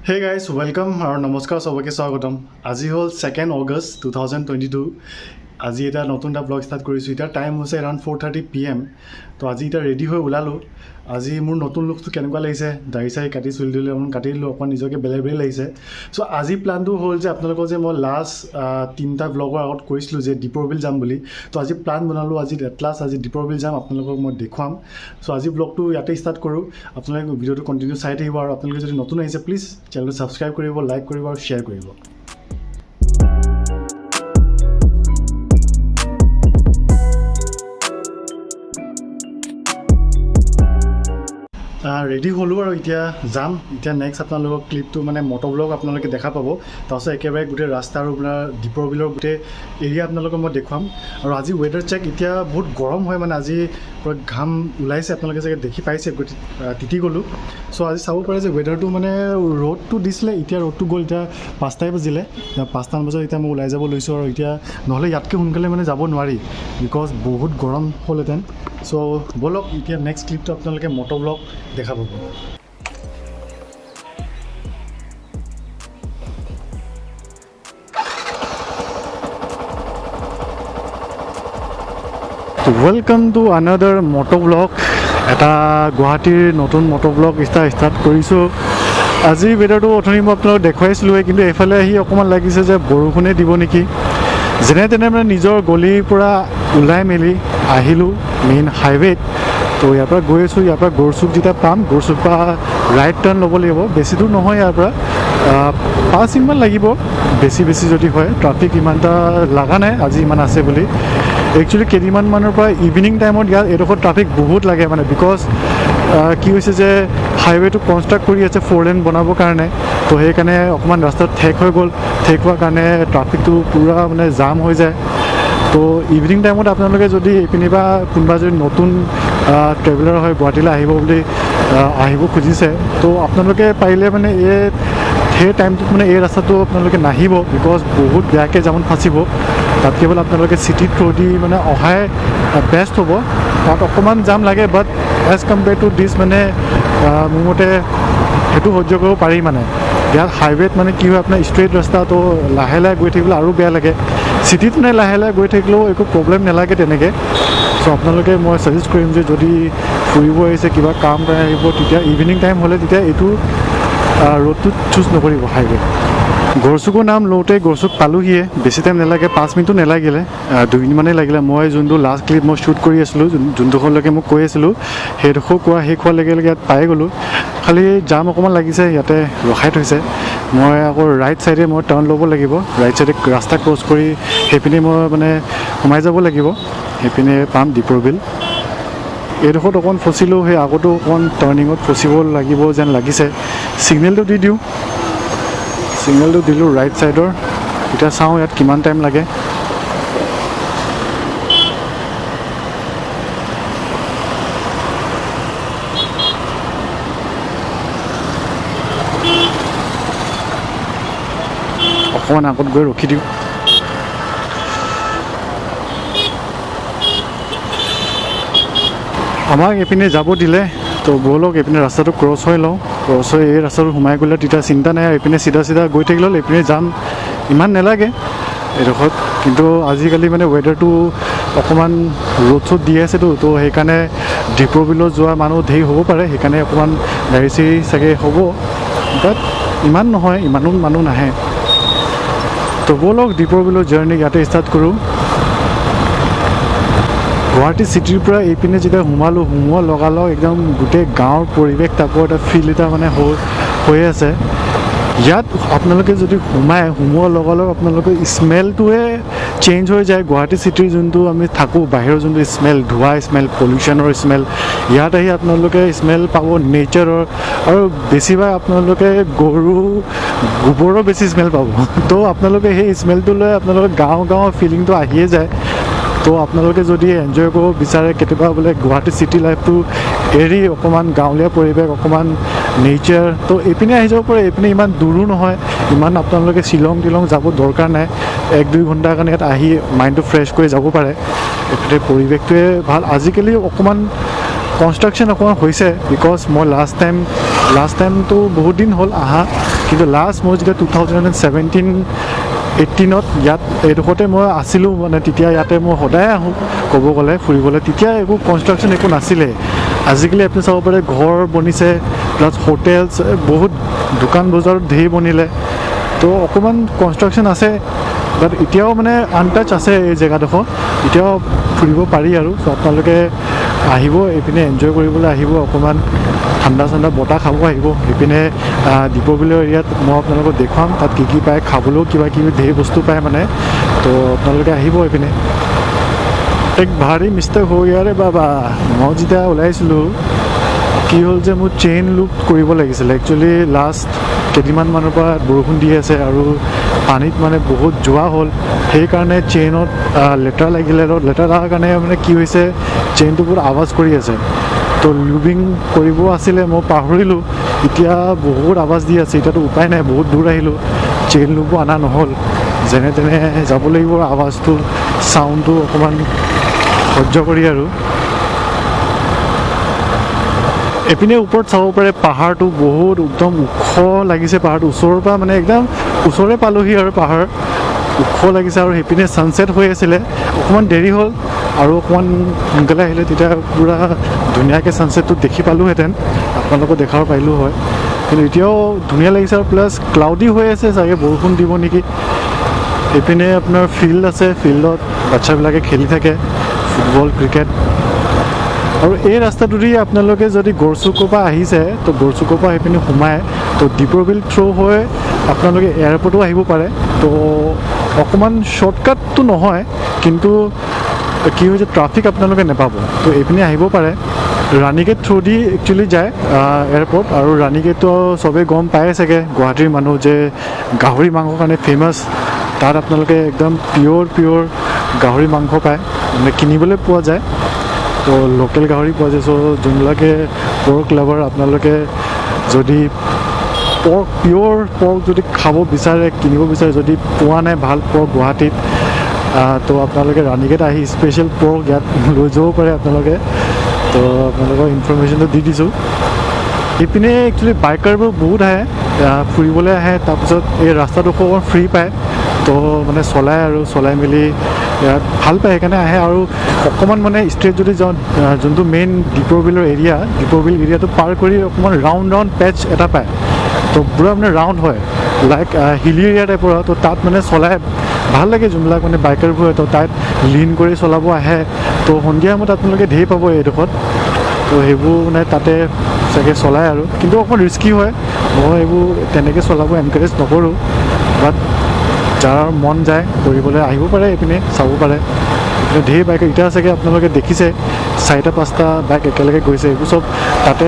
Hey guys, welcome আৰু নমস্কাৰ সবকে স্বাগতম। আজি হ'ল 2 August 2022। আজি এটা নতুন এটা ব্লগ ষ্টাৰ্ট কৰিছোঁ। এতিয়া টাইম হৈছে এৰাউণ্ড 4:30 PM। তো আজি এতিয়া ৰেডি হৈ ওলালোঁ। আজি মোৰ নতুন লুকটো কেনেকুৱা লাগিছে, দাড়ি চাৰি কাটি চুলি তুলি অকণমান কাটি দিলোঁ, অকণমান নিজকে বেলেগ লাগিছে। চ' আজি প্লানটো হ'ল যে আপোনালোকৰ যে মই লাষ্ট 3টা ব্লগৰ আগত কৈছিলোঁ যে দীপৰ বিল যাম বুলি। তো আজি প্লান বনালোঁ, আজি এটলাষ্ট আজি দীপৰ বিল যাম, আপোনালোকক মই দেখুৱাম। চ' আজি ব্লগটো ইয়াতে ষ্টাৰ্ট কৰোঁ। আপোনালোকে ভিডিঅ'টো কণ্টিনিউ চাই থাকিব আৰু আপোনালোকে যদি নতুন আহিছে প্লিজ চেনেলটো ছাবস্ক্ৰাইব কৰিব, লাইক কৰিব আৰু শ্বেয়াৰ কৰিব। ৰেডি হ'লোঁ আৰু এতিয়া যাম। এতিয়া নেক্সট আপোনালোকক ক্লিপটো মানে মটৰ ব্লগ আপোনালোকে দেখা পাব। তাৰপিছত একেবাৰে গোটেই ৰাস্তা আৰু আপোনাৰ দীপৰ বিলৰ গোটেই এৰিয়া আপোনালোকক মই দেখুৱাম। আৰু আজি ৱেডাৰ চেক, এতিয়া বহুত গৰম হয়, মানে আজি পূৰা ঘাম ওলাইছে, আপোনালোকে চাগে দেখি পাইছে, তিতি গ'লোঁ। চ' আজি চাব পাৰে যে ৱেডাৰটো মানে ৰ'দটো দিছিলে, এতিয়া ৰ'দটো গ'ল, এতিয়া 5টাই বাজিলে। 5টামান বজাত এতিয়া মই ওলাই যাব লৈছোঁ আৰু এতিয়া নহ'লে ইয়াতকৈ সোনকালে মানে যাব নোৱাৰি, বিকজ বহুত গৰম হ'লহেঁতেন। চ' ব'লক এতিয়া নেক্সট ক্লিপটো আপোনালোকে মটৰ ব্লগ দেখা পাব। Welcome to another motor blog. এটা গুৱাহাটীৰ নতুন মটৰ ব্লগ ষ্টাৰ্ট কৰিছোঁ। আজি ৱেডাৰটো অথনি মই আপোনালোকক দেখুৱাইছিলোঁৱে, কিন্তু এইফালে আহি অকণমান লাগিছে যে বৰষুণে দিব নেকি। যেনে তেনে মানে নিজৰ গলিৰ পৰা ওলাই মেলি আহিলোঁ মেইন হাইৱেত। তো ইয়াৰ পৰা গৈ আছোঁ, ইয়াৰ পৰা গড়চুক যেতিয়া পাম, গড়চুক পৰা ৰাইট টাৰ্ণ ল'ব লাগিব। বেছি দূৰ নহয়, ইয়াৰ পৰা 5 মিনিটমান লাগিব বেছি যদি হয়। ট্ৰাফিক ইমানটা লগা নাই আজি, ইমান আছে বুলি। একচুৱেলি কেইদিনমানৰ পৰা ইভিনিং টাইমত ইয়াত এইডোখৰ ট্ৰাফিক বহুত লাগে, মানে বিকজ কি হৈছে যে হাইৱেটো কনষ্ট্ৰাক্ট কৰি আছে 4 লেন বনাবৰ কাৰণে। তো সেইকাৰণে অকণমান ৰাস্তাত ঠেক হৈ গ'ল, ঠেক হোৱাৰ কাৰণে ট্ৰাফিকটো পূৰা মানে জাম হৈ যায়। তো ইভিনিং টাইমত আপোনালোকে যদি এইপিনি বা কোনোবা যদি নতুন ট্ৰেভেলাৰ হয় গুৱাহাটীলৈ আহিব খুজিছে, তো আপোনালোকে পাৰিলে মানে সেই টাইমটোত মানে এই ৰাস্তাটো আপোনালোকে নাহিব, বিকজ বহুত বেয়াকৈ জামত ফাঁচিব। তাত কেৱল আপোনালোকে চিটি থ্ৰু দি মানে অহাই বেষ্ট হ'ব। তাত অকণমান জাম লাগে, but as compare to this মানে মোৰ মতে সেইটো সহ্য কৰিব পাৰি। মানে ইয়াত হাইৱেত মানে কি হয়, আপোনাৰ ষ্ট্ৰেইট ৰাস্তাটো লাহে লাহে গৈ থাকিবলৈ আৰু বেয়া লাগে। চিটিত মানে লাহে লাহে গৈ থাকিলেও একো প্ৰব্লেম নালাগে তেনেকৈ। চ' আপোনালোকে মই ছাজেষ্ট কৰিম যে যদি ফুৰিব আহিছে, কিবা কাম কৰি আহিব, তেতিয়া ইভিনিং টাইম হ'লে তেতিয়া এইটো ৰোডটোত চুজ নকৰিব হাইৱে। গড়চুকৰ নাম লওঁতে গড়চুক পালোহিয়ে, বেছি টাইম নালাগে, 5 মিনিটো নালাগিলে, 2 মিনিটমানেই লাগিলে। মই যোনটো লাষ্ট ক্লিপ মই শ্বুট কৰি আছিলোঁ, যোনডোখৰলৈকে মই কৈ আছিলোঁ, সেইডোখৰ শেষ হোৱাৰ লগে লগে ইয়াত পাই গ'লোঁ। খালি জাম অকণমান লাগিছে, ইয়াতে ৰখাই থৈছে। মই আকৌ ৰাইট ছাইডে মই টাৰ্ণ ল'ব লাগিব, ৰাইট ছাইডে ৰাস্তা ক্ৰছ কৰি সেইপিনে মই মানে সোমাই যাব লাগিব, সেইপিনে পাম দীপৰ বিল। এইডোখৰত অকণমান ফচিলোঁ, সেই আগতো অকণমান টাৰ্ণিঙত ফচিব লাগিব যেন লাগিছে। ছিগনেলটো দি দিওঁ, ছিগনেলটো দিলোঁ ৰাইট ছাইডৰ। এতিয়া চাওঁ ইয়াত কিমান টাইম লাগে। অকণমান আগত গৈ ৰখি দিওঁ। আমাক এইপিনে যাব দিলে, তো ব'লক এইপিনে ৰাস্তাটো ক্ৰছ হৈ লওঁ। ক্ৰছ হৈ এই ৰাস্তাটো সোমাই গ'লে তেতিয়া চিন্তা নাই, আৰু এইপিনে চিধা গৈ থাকিলে হ'ল। এইপিনে যাম ইমান নালাগে এইডোখৰত, কিন্তু আজিকালি মানে ৱেডাৰটো অকণমান ৰ'দ চ'দ দি আছেতো, তো সেইকাৰণে দীপৰ বিলত যোৱা মানুহ ধেৰ হ'ব পাৰে, সেইকাৰণে অকণমান গাড়ী চাড়ী চাগে হ'ব, বাট ইমান নহয়, ইমানো মানুহ নাহে। তো ব'লক দীপৰ বিলৰ জাৰ্ণি ইয়াতে ষ্টাৰ্ট কৰোঁ। গুৱাহাটী চিটিৰ পৰা এইপিনে যেতিয়া সোমোৱা লগালগ একদম গোটেই গাঁৱৰ পৰিৱেশ টাইপৰ এটা ফিল এটা মানে হৈ আছে। ইয়াত আপোনালোকে যদি সোমোৱাৰ লগালগ আপোনালোকৰ স্মেলটোৱে চেঞ্জ হৈ যায়। গুৱাহাটী চিটিৰ যোনটো আমি থাকোঁ, বাহিৰৰ যোনটো স্মেল, ধোঁৱা স্মেল, পলিউশ্যনৰ স্মেল, ইয়াত আহি আপোনালোকে স্মেল পাব নেচাৰৰ, আৰু বেছিভাগ আপোনালোকে গোবৰৰ বেছি স্মেল পাব। তো আপোনালোকে সেই স্মেলটো লৈ আপোনালোকে গাঁৱৰ ফিলিংটো আহিয়ে যায়। তো আপোনালোকে যদি এনজয় কৰিব বিচাৰে কেতিয়াবা বোলে গুৱাহাটী চিটি লাইফটো এৰি অকণমান গাঁৱলীয়া পৰিৱেশ, অকণমান নেচাৰ, তো এইপিনে আহি যাব পাৰে। এইপিনে ইমান দূৰো নহয়, ইমান আপোনালোকে শ্বিলং যাব দৰকাৰ নাই। 1-2 ঘণ্টাৰ কাৰণে ইয়াত আহি মাইণ্ডটো ফ্ৰেছ কৰি যাব পাৰে। এইপিনে পৰিৱেশটোৱে ভাল। আজিকালি অকণমান কনষ্ট্ৰাকশ্যন অকণমান হৈছে, বিকজ মই লাষ্ট টাইমটো বহুত দিন হ'ল আহা, কিন্তু লাষ্ট মই যেতিয়া 2017-18ত ইয়াত এইডোখৰতে মই আছিলোঁ মানে তেতিয়া ইয়াতে মই সদায় আহোঁ ক'ব গ'লে ফুৰিবলৈ তেতিয়া একো কনষ্ট্ৰাকশ্যন একো নাছিলে আজিকালি আপুনি চাব পাৰে ঘৰ বনিছে প্লাছ হোটেলছ বহুত দোকান বজাৰ ধেৰ বনিলে তো অকণমান কনষ্ট্ৰাকশ্যন আছে বাট এতিয়াও মানে আনটাচ আছে এই জেগাডোখৰ এতিয়াও ফুৰিব পাৰি আৰু চ' আপোনালোকে আহিব এইপিনে এনজয় কৰিবলৈ আহিব অকণমান ঠাণ্ডা ঠাণ্ডা বতাহ খাব আহিব এইপিনে দীপৰ বিলৰ এৰিয়াত মই আপোনালোকক দেখুৱাম তাত কি কি পায় খাবলৈও কিবা কিবি ধেৰ বস্তু পায় মানে তো আপোনালোকে আহিব এইপিনে এক ভাৰী মিষ্টেক হৈ ইয়াৰে বাবা মই যেতিয়া ওলাইছিলোঁ কি হ'ল যে মোৰ চেইন লুপ কৰিব লাগিছিলে একচুৱেলি লাষ্ট কেইদিনমানৰ পৰা বৰষুণ দি আছে আৰু পানীত মানে বহুত যোৱা হ'ল সেইকাৰণে চেইনত লেতেৰা লাগিলে লেতেৰা লগাৰ কাৰণে মানে কি হৈছে চেইনটো বহুত আৱাজ কৰি আছে তো লুবিং কৰিব আছিলে মই পাহৰিলোঁ এতিয়া বহুত আৱাজ দি আছে এতিয়াতো উপায় নাই বহুত দূৰ আহিলোঁ চেইন লুবো অনা নহ'ল যেনে তেনে যাব লাগিব আৱাজটো চাউণ্ডটো অকণমান সহ্য কৰি আৰু এইপিনে ওপৰত চাব পাৰে পাহাৰটো বহুত একদম ওখ লাগিছে পাহাৰটো ওচৰৰ পৰা মানে একদম ওচৰে পালোহি আৰু পাহাৰ ওখ লাগিছে আৰু সেইপিনে ছানছেট হৈ আছিলে অকণমান দেৰি হ'ল আৰু অকণমান সোনকালে আহিলে তেতিয়া পূৰা ধুনীয়াকৈ ছানছেটটো দেখি পালোহেঁতেন আপোনালোকক দেখাব পাৰিলোঁ হয় কিন্তু এতিয়াও ধুনীয়া লাগিছে আৰু প্লাছ ক্লাউডি হৈ আছে চাগে বৰষুণ দিব নেকি এইপিনে আপোনাৰ ফিল্ড আছে ফিল্ডত বাচ্চাবিলাকে খেলি থাকে ফুটবল ক্ৰিকেট আৰু এই ৰাস্তাটোদি আপোনালোকে যদি গড়চুকৰ পৰা আহিছে তো গড়চুকৰ পৰা সেইপিনে সোমাই তো দীপৰ বিল থ্ৰু হৈ আপোনালোকে এয়াৰপৰ্টো আহিব পাৰে তো অকণমান শ্বৰ্টকাটটো নহয় কিন্তু কি হৈছে ট্ৰাফিক আপোনালোকে নাপাব তো এইপিনে আহিব পাৰে ৰাণীগেট থ্ৰু দি একচুৱেলি যায় এয়াৰপৰ্ট আৰু ৰাণীগেটটো চবেই গম পায়ে চাগে গুৱাহাটীৰ মানুহ যে গাহৰি মাংসৰ কাৰণে ফেমাছ তাত আপোনালোকে একদম পিয়'ৰ গাহৰি মাংস পায় মানে কিনিবলৈ পোৱা যায় তো লোকেল গাহৰি পোৱা যায় চ' যোনবিলাকে পৰ্ক লাভাৰ আপোনালোকে যদি পিয়'ৰ পৰ্ক যদি খাব বিচাৰে কিনিব বিচাৰে যদি পোৱা নাই ভাল পৰ্ক গুৱাহাটীত তো আপোনালোকে ৰাণীগেট আহি স্পেচিয়েল পৰ্ক ইয়াত লৈ যাব পাৰে আপোনালোকে তো আপোনালোকৰ ইনফৰমেশ্যনটো দি দিছোঁ এইপিনে একচুৱেলি বাইকাৰবোৰ বহুত আহে ফুৰিবলৈ আহে তাৰপিছত এই ৰাস্তাডোখৰ অকণ ফ্ৰী পায় তো মানে চলাই মেলি ইয়াত ভাল পায় সেইকাৰণে আহে আৰু অকণমান মানে ষ্ট্ৰেট যদি যাওঁ যোনটো মেইন দীপৰ বিলৰ এৰিয়া দীপৰ বিল এৰিয়াটো পাৰ কৰি অকণমান ৰাউণ্ড পেচ এটা পায় তো পূৰা মানে ৰাউণ্ড হয় লাইক হিলি এৰিয়া টাইপৰ হয় তো তাত মানে চলাই ভাল লাগে যোনবিলাক মানে বাইকাৰবোৰ হয় তো তাত লিন কৰি চলাব আহে তো সন্ধিয়া সময়ত আপোনালোকে ধেৰ পাব এইডোখৰত তো সেইবোৰ মানে তাতে চাগে চলায় আৰু কিন্তু অকণমান ৰিস্কি হয় মই এইবোৰ তেনেকৈ চলাব এনকাৰেজ নকৰোঁ বাট যাৰ মন যায় কৰিবলৈ আহিব পাৰে এইপিনে চাব পাৰে এইপিনে ধেৰ বাইক এতিয়া চাগে আপোনালোকে দেখিছে 4-5টা বাইক একেলগে গৈছে এইবোৰ চব তাতে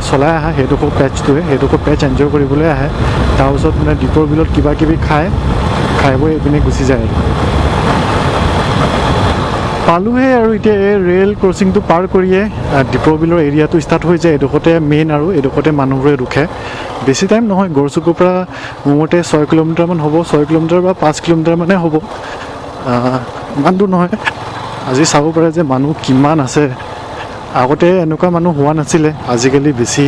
চলাই আহা সেইডোখৰ পেচ এনজয় কৰিবলৈ আহে তাৰপিছত মানে দীপৰ বিলত কিবা কিবি খাই বৈ এইপিনে গুচি যায় আৰু পালোহে আৰু এতিয়া এই ৰেল ক্ৰচিংটো পাৰ কৰিয়ে দীপৰ বিলৰ এৰিয়াটো ষ্টাৰ্ট হৈ যায় এইডোখৰতে মেইন আৰু এইডোখৰতে মানুহবোৰে ৰখে বেছি টাইম নহয় গড়চুকৰ পৰা মোৰ মতে 6 কিলোমিটাৰমান হ'ব 6 কিলোমিটাৰ বা 5 কিলোমিটাৰ মানে হ'ব ইমান দূৰ নহয় আজি চাব পাৰে যে মানুহ কিমান আছে আগতে এনেকুৱা মানুহ হোৱা নাছিলে আজিকালি বেছি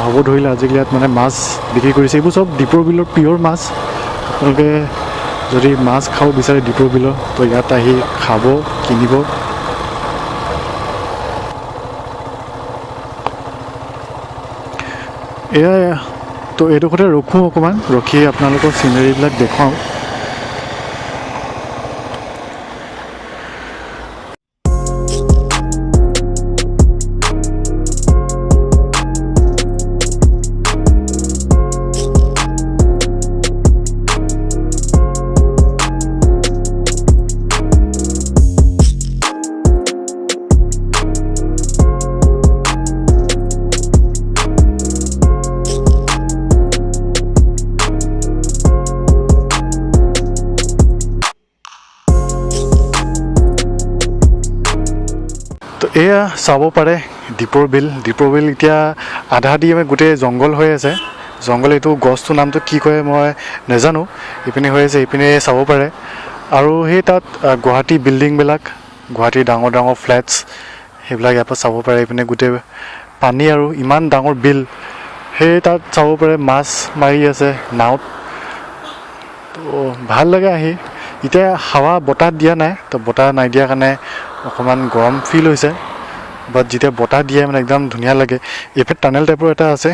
হ'ব ধৰিলে আজিকালি ইয়াত মানে মাছ বিক্ৰী কৰিছে এইবোৰ চব দীপৰ বিলৰ পিয়'ৰ মাছ আপোনালোকে যদি মাছ খাব বিচাৰে দীপৰ বিলৰ তো ইয়াত আহি খাব কিনিব এয়া তো এইডোখৰতে ৰখোঁ অকণমান ৰখি আপোনালোকৰ চিনেৰীবিলাক দেখুৱাওঁ তো এয়া চাব পাৰে দীপৰ বিল এতিয়া আধা দি আমি গোটেই জংঘল হৈ আছে জংঘল এইটো গছটোৰ নামটো কি কয় মই নাজানো ইপিনে হৈ আছে ইপিনে চাব পাৰে আৰু সেই তাত গুৱাহাটী বিল্ডিংবিলাক গুৱাহাটীৰ ডাঙৰ ফ্লেটছ সেইবিলাক ইয়াৰ পৰা চাব পাৰে ইপিনে গোটেই পানী আৰু ইমান ডাঙৰ বিল সেই তাত চাব পাৰে মাছ মাৰি আছে নাৱত। তো ভাল লাগে আহি। এতিয়া হাৱা বতাহ দিয়া নাই, তো বতাহ নাই দিয়াৰ কাৰণে অকণমান গৰম ফিল হৈছে, বাট যেতিয়া বতাহ দিয়ে মানে একদম ধুনীয়া লাগে। এইফালে টানেল টাইপৰ এটা আছে।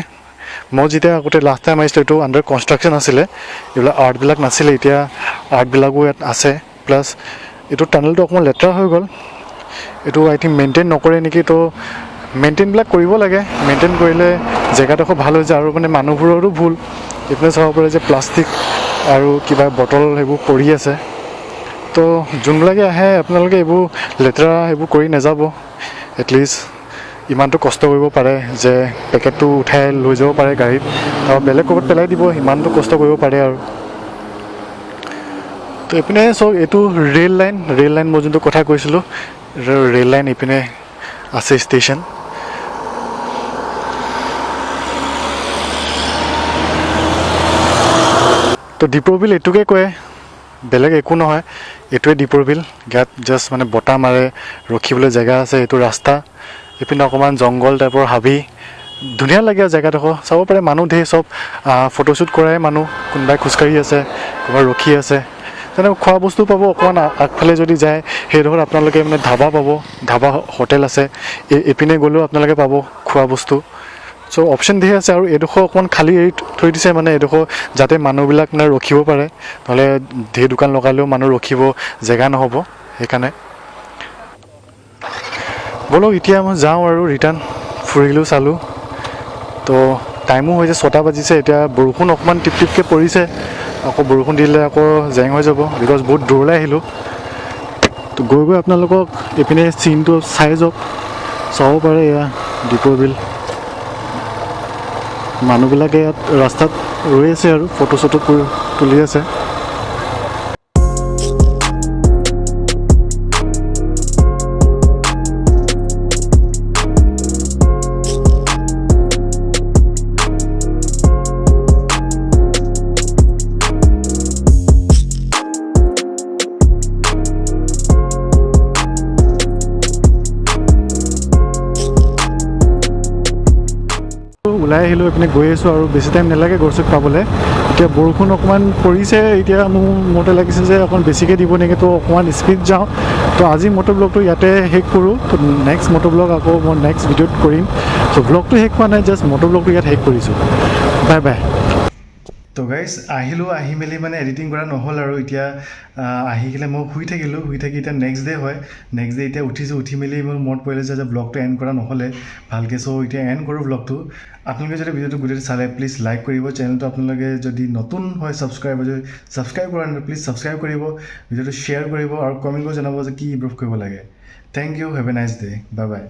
মই যেতিয়া আগতে লাষ্ট টাইম আহিছিলোঁ এইটো আণ্ডাৰ কনষ্ট্ৰাকশ্যন আছিলে, এইবিলাক আৰ্টবিলাক নাছিলে, এতিয়া আৰ্টবিলাকো ইয়াত আছে। প্লাছ এইটো টানেলটো অকণমান লেতেৰা হৈ গ'ল, এইটো আই থিংক মেইনটেইন নকৰে নেকি। তো মেইনটেইনবিলাক কৰিব লাগে, মেইনটেইন কৰিলে জেগাডোখৰ ভাল হৈ যায়। আৰু মানে মানুহবোৰৰো ভুল, এইপিনে চাব পাৰে যে প্লাষ্টিক আৰু কিবা বটল সেইবোৰ পৰি আছে। তো যোনবিলাকে আহে আপোনালোকে এইবোৰ লেতেৰা সেইবোৰ কৰি নাযাব। এটলিষ্ট ইমানটো কষ্ট কৰিব পাৰে যে পেকেটটো উঠাই লৈ যাব পাৰে গাড়ীত, আৰু বেলেগ ক'ৰবাত পেলাই দিব, ইমানটো কষ্ট কৰিব পাৰে আৰু। তো এইপিনে চাওক, এইটো ৰেল লাইন মই যোনটো কথা কৈছিলোঁ, ৰেল লাইন এইপিনে আছে ষ্টেচন। তো দীপৰ বিল এইটোকে কয়, বেলেগ একো নহয়, এইটোৱে দীপৰ বিল। ইয়াত জাষ্ট মানে বতাহ মাৰে, ৰখিবলৈ জেগা আছে, এইটো ৰাস্তা। এইপিনে অকণমান জংঘল টাইপৰ হাবি, ধুনীয়া লাগে আৰু জেগাডোখৰ। চাব পাৰে মানুহ ধেৰ, চব ফটোশ্বুট কৰাই মানুহ, কোনোবাই খোজকাঢ়ি আছে, কোনোবাই ৰখি আছে। তেনেকৈ খোৱা বস্তু পাব অকণমান আগফালে যদি যায়, সেইডোখৰত আপোনালোকে মানে ধাবা পাব, ধাবা হোটেল আছে। এইপিনে গ'লেও আপোনালোকে পাব খোৱা বস্তু। চ' অপশ্যন ধেৰ আছে। আৰু এইডোখৰ অকণমান খালী এৰি থৈ দিছে, মানে এইডোখৰ যাতে মানুহবিলাক মানে ৰখিব পাৰে, নহ'লে ধেৰ দোকান লগালেও মানুহ ৰখিব জেগা নহ'ব, সেইকাৰণে। ব'লক এতিয়া মই যাওঁ আৰু ৰিটাৰ্ণ, ফুৰিলোঁ চালোঁ। তো টাইমো হৈছে 6টা বাজিছে। এতিয়া বৰষুণ অকণমান টিপ টিপকৈ পৰিছে, আকৌ বৰষুণ দিলে আকৌ জেং হৈ যাব, বিকজ বহুত দূৰলৈ আহিলোঁ। তো গৈ আপোনালোকক এইপিনে চিনটো চাই যাওক, চাব পাৰে। এয়া দীপৰ বিল, মানুহবিলাকে ইয়াত ৰাস্তাত ৰৈ আছে আৰু ফটো চটো তুলি আছে। ওলাই আহিলোঁ, এইপিনে গৈ আছোঁ আৰু বেছি টাইম নালাগে গড়চুক পাবলৈ। এতিয়া বৰষুণ অকণমান পৰিছে, এতিয়া মোৰ মতে লাগিছে যে অকণমান বেছিকৈ দিব নেকি, তো অকণমান স্পীড যাওঁ। তো আজি মটৰ ব্লগটো ইয়াতে শেষ কৰোঁ। তো নেক্সট মটৰ ব্লগ আকৌ মই নেক্সট ভিডিঅ'ত কৰিম। চ' ব্লগটো শেষ হোৱা নাই, জাষ্ট মটৰ ব্লগটো ইয়াত শেষ কৰিছোঁ। Bye bye. তো গাইজ আহিলোঁ, আহি মেলি মানে এডিটিং কৰা নহ'ল আৰু। এতিয়া আহি কিনে মই শুই থাকি এতিয়া নেক্সট ডে হয়। নেক্সট ডে এতিয়া উঠিছোঁ, উঠি মেলি মোৰ মনত পৰিলে যে ব্লগটো এণ্ড কৰা নহ'লে ভালকৈ। চ' এতিয়া এণ্ড কৰোঁ ব্লগটো। আপোনালোকে যদি ভিডিঅ'টো গোটেইটো চালে প্লিজ লাইক কৰিব, চেনেলটো আপোনালোকে যদি নতুন হয় ছাবস্ক্ৰাইব কৰা নাই প্লিজ ছাবস্ক্ৰাইব কৰিব, ভিডিঅ'টো শ্বেয়াৰ কৰিব আৰু কমেণ্ট কৰি জনাব যে কি ইম্প্ৰুভ কৰিব লাগে। Thank you, have a nice day, bye by.